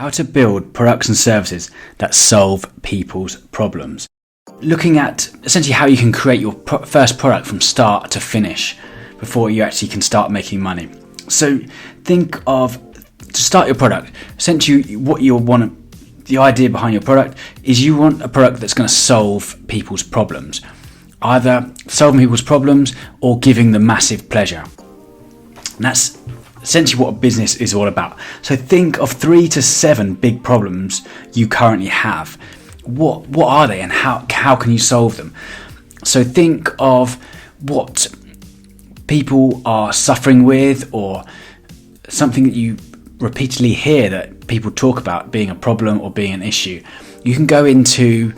How to build products and services that solve people's problems. Looking at essentially how you can create your first product from start to finish before you actually can start making money. So think of, to start your product, essentially what you want, the idea behind your product is you want a product that's going to solve people's problems. Either solving people's problems or giving them massive pleasure. And that's essentially what a business is all about. So think of 3 to 7 big problems you currently have. What are they and how can you solve them? So think of what people are suffering with, or something that you repeatedly hear that people talk about being a problem or being an issue. You can go into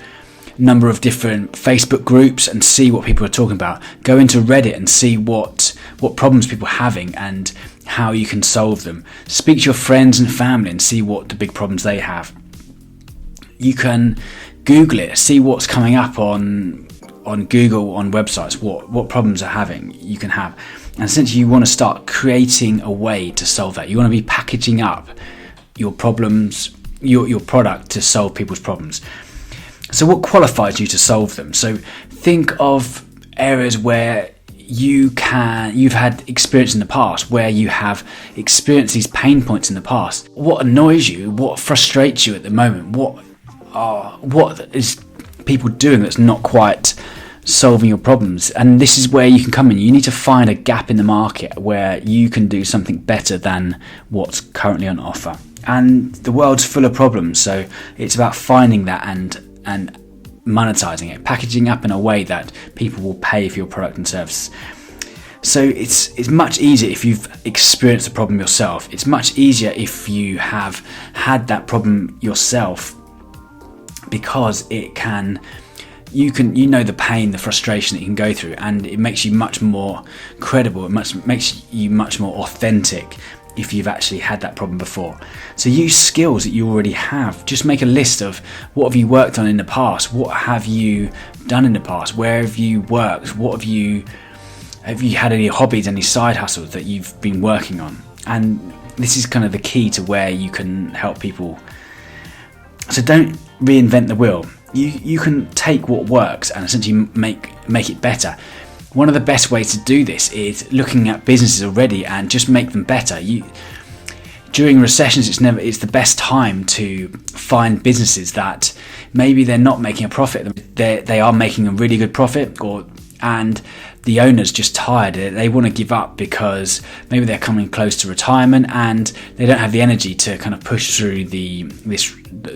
a number of different Facebook groups and see what people are talking about. Go into Reddit and see what problems people are having and how you can solve them. Speak to your friends and family and see what the big problems they have. You can Google it, see what's coming up on Google, on websites, what problems are having you can have. And essentially you want to start creating a way to solve that. You want to be packaging up your problems, your product to solve people's problems. So what qualifies you to solve them? So think of areas where you've had experience in the past, where you have experienced these pain points in the past. What annoys you? What frustrates you at the moment? What is people doing that's not quite solving your problems? And this is where you can come in. You need to find a gap in the market where you can do something better than what's currently on offer. And the world's full of problems, so it's about finding that and monetizing it, packaging up in a way that people will pay for your product and service. So it's much easier if you've experienced the problem yourself. It's much easier if you have had that problem yourself, because you know the pain, the frustration that you can go through, and it makes you much more credible. It makes you much more authentic if you've actually had that problem before. So use skills that you already have. Just make a list of what have you worked on in the past, what have you done in the past, where have you worked, have you had any hobbies, any side hustles that you've been working on. And this is kind of the key to where you can help people. So don't reinvent the wheel. You can take what works and essentially make it better. One of the best ways to do this is looking at businesses already and just make them better. During recessions, it's the best time to find businesses that maybe they're not making a profit. They are making a really good profit, and the owner's just tired. They want to give up because maybe they're coming close to retirement and they don't have the energy to kind of push through the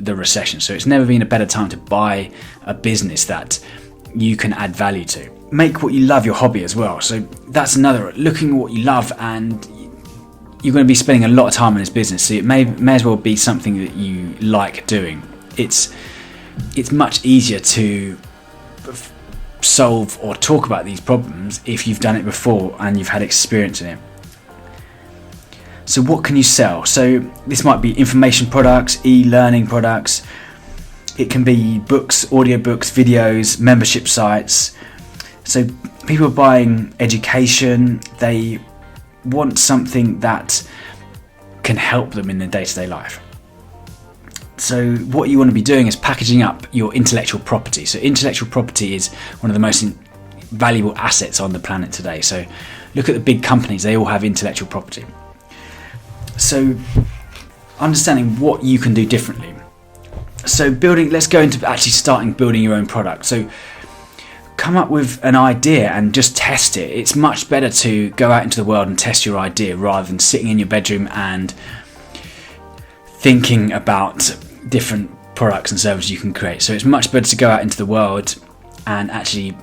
recession. So it's never been a better time to buy a business that you can add value to. Make what you love your hobby as well. So that's another, looking at what you love, and you're going to be spending a lot of time in this business, so it may as well be something that you like doing. It's much easier to solve or talk about these problems if you've done it before and you've had experience in it. So what can you sell? So this might be information products, e-learning products. It can be books, audiobooks, videos, membership sites. So people are buying education. They want something that can help them in their day-to-day life. So what you want to be doing is packaging up your intellectual property. So intellectual property is one of the most valuable assets on the planet today. So look at the big companies, they all have intellectual property. So understanding what you can do differently. So let's go into actually starting building your own product. So come up with an idea and just test it. It's much better to go out into the world and test your idea rather than sitting in your bedroom and thinking about different products and services you can create. So it's much better to go out into the world and actually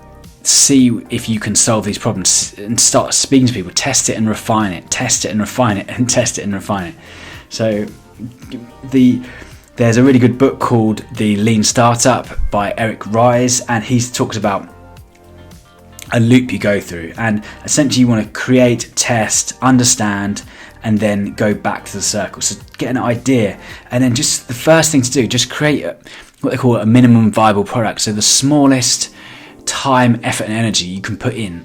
see if you can solve these problems and start speaking to people. Test it and refine it. Test it and refine it, and test it and refine it. So there's a really good book called The Lean Startup by Eric Ries, and he talks about a loop you go through, and essentially you want to create, test, understand, and then go back to the circle. So get an idea, and then just the first thing to do, just create what they call a minimum viable product. So the smallest time, effort and energy you can put in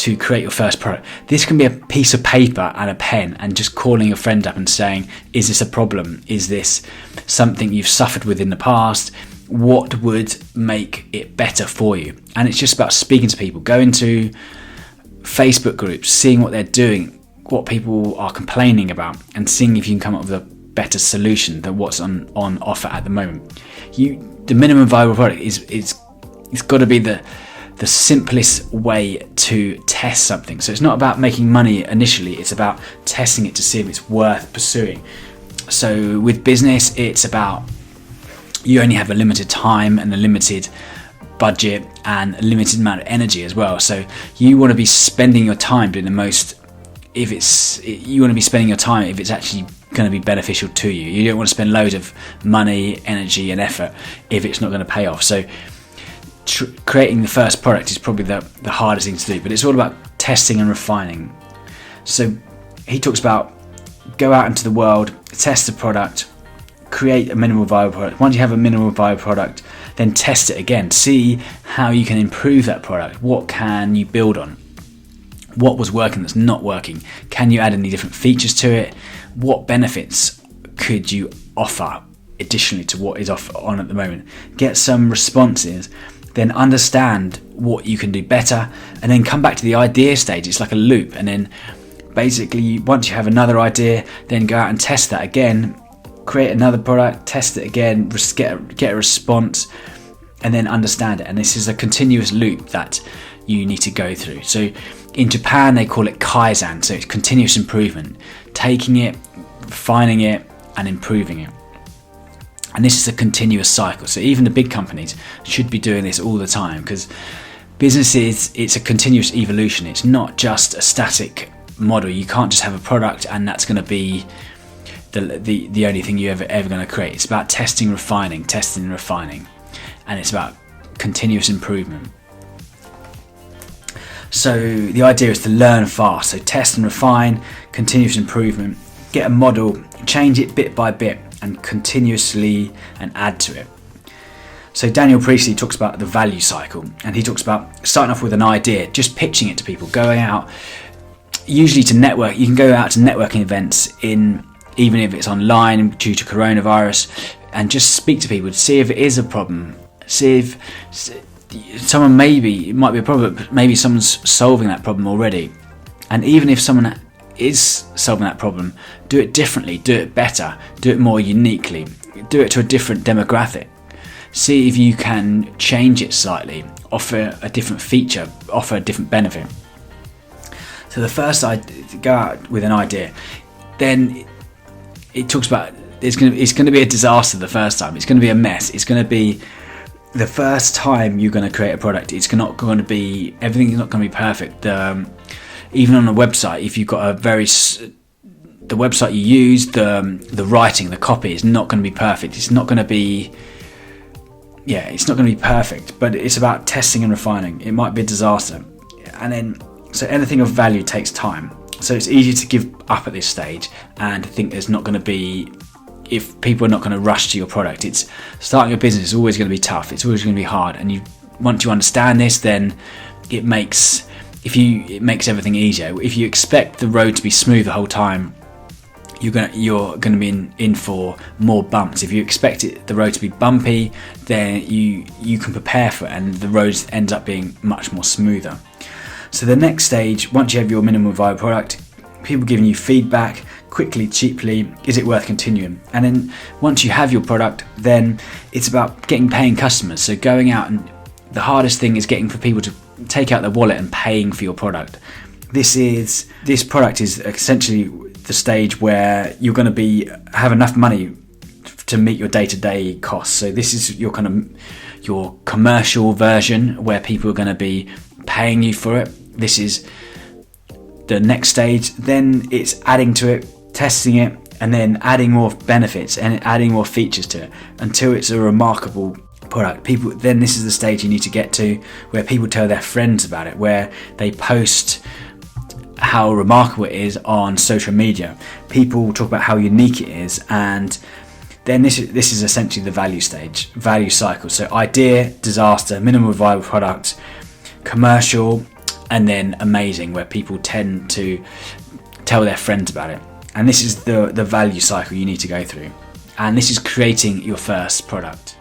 to create your first product. This can be a piece of paper and a pen and just calling a friend up and saying, is this a problem? Is this something you've suffered with in the past? What would make it better for you? And it's just about speaking to people, going to Facebook groups, seeing what they're doing, what people are complaining about, and seeing if you can come up with a better solution than what's on offer at the moment. The minimum viable product it's got to be the simplest way to test something. So it's not about making money initially, it's about testing it to see if it's worth pursuing. So with business, it's about you only have a limited time and a limited budget and a limited amount of energy as well. So you want to be spending your time doing the most. You want to be spending your time if it's actually going to be beneficial to you. You don't want to spend loads of money, energy and effort if it's not going to pay off. So creating the first product is probably the hardest thing to do, but it's all about testing and refining. So he talks about go out into the world, test the product, create a minimal viable product. Once you have a minimal viable product, then test it again. See how you can improve that product. What can you build on? What was working that's not working? Can you add any different features to it? What benefits could you offer additionally to what is on at the moment? Get some responses, then understand what you can do better, and then come back to the idea stage. It's like a loop, and then basically once you have another idea, then go out and test that again, create another product, test it again, get a response, and then understand it. And this is a continuous loop that you need to go through. So in Japan they call it Kaizen, so it's continuous improvement, taking it, refining it and improving it. And this is a continuous cycle. So even the big companies should be doing this all the time, because businesses, it's a continuous evolution. It's not just a static model. You can't just have a product and that's going to be the only thing you're ever going to create. It's about testing and refining, and it's about continuous improvement. So the idea is to learn fast. So test and refine, continuous improvement, get a model, change it bit by bit, and continuously and add to it. So Daniel Priestley talks about the value cycle, and he talks about starting off with an idea, just pitching it to people, going out, usually to network. You can go out to networking events even if it's online due to coronavirus, and just speak to people to see if it is a problem, see if someone, maybe it might be a problem, but maybe someone's solving that problem already. And even if someone is solving that problem, do it differently, do it better, do it more uniquely, do it to a different demographic. See if you can change it slightly, offer a different feature, offer a different benefit. So the first, go out with an idea. Then it talks about it's going to be a disaster the first time. It's going to be a mess. It's going to be the first time you're going to create a product. It's not going to be, everything's not going to be perfect. Even on a website, if you've got the website you use, the writing, the copy is not going to be perfect. It's not going to be perfect, but it's about testing and refining. It might be a disaster. And then, so anything of value takes time. So it's easy to give up at this stage and think there's not going to be, if people are not going to rush to your product. It's starting a business is always going to be tough. It's always going to be hard. And once you understand this, then it makes everything easier. If you expect the road to be smooth the whole time, you're going to be in for more bumps. If you expect the road to be bumpy, then you can prepare for it, and the road ends up being much more smoother. So the next stage, once you have your minimum viable product, people giving you feedback quickly, cheaply, is it worth continuing? And then once you have your product, then it's about getting paying customers. So going out, and the hardest thing is getting for people to take out their wallet and paying for your product. This product is essentially the stage where you're going to have enough money to meet your day-to-day costs. So this is your commercial version where people are going to be paying you for it. This is the next stage. Then it's adding to it, testing it, and then adding more benefits and adding more features to it until it's a remarkable product. Then this is the stage you need to get to where people tell their friends about it, where they post how remarkable it is on social media. People talk about how unique it is, and then this is essentially the value cycle. So idea, disaster, minimum viable product, commercial, and then amazing, where people tend to tell their friends about it. And this is the value cycle you need to go through. And this is creating your first product.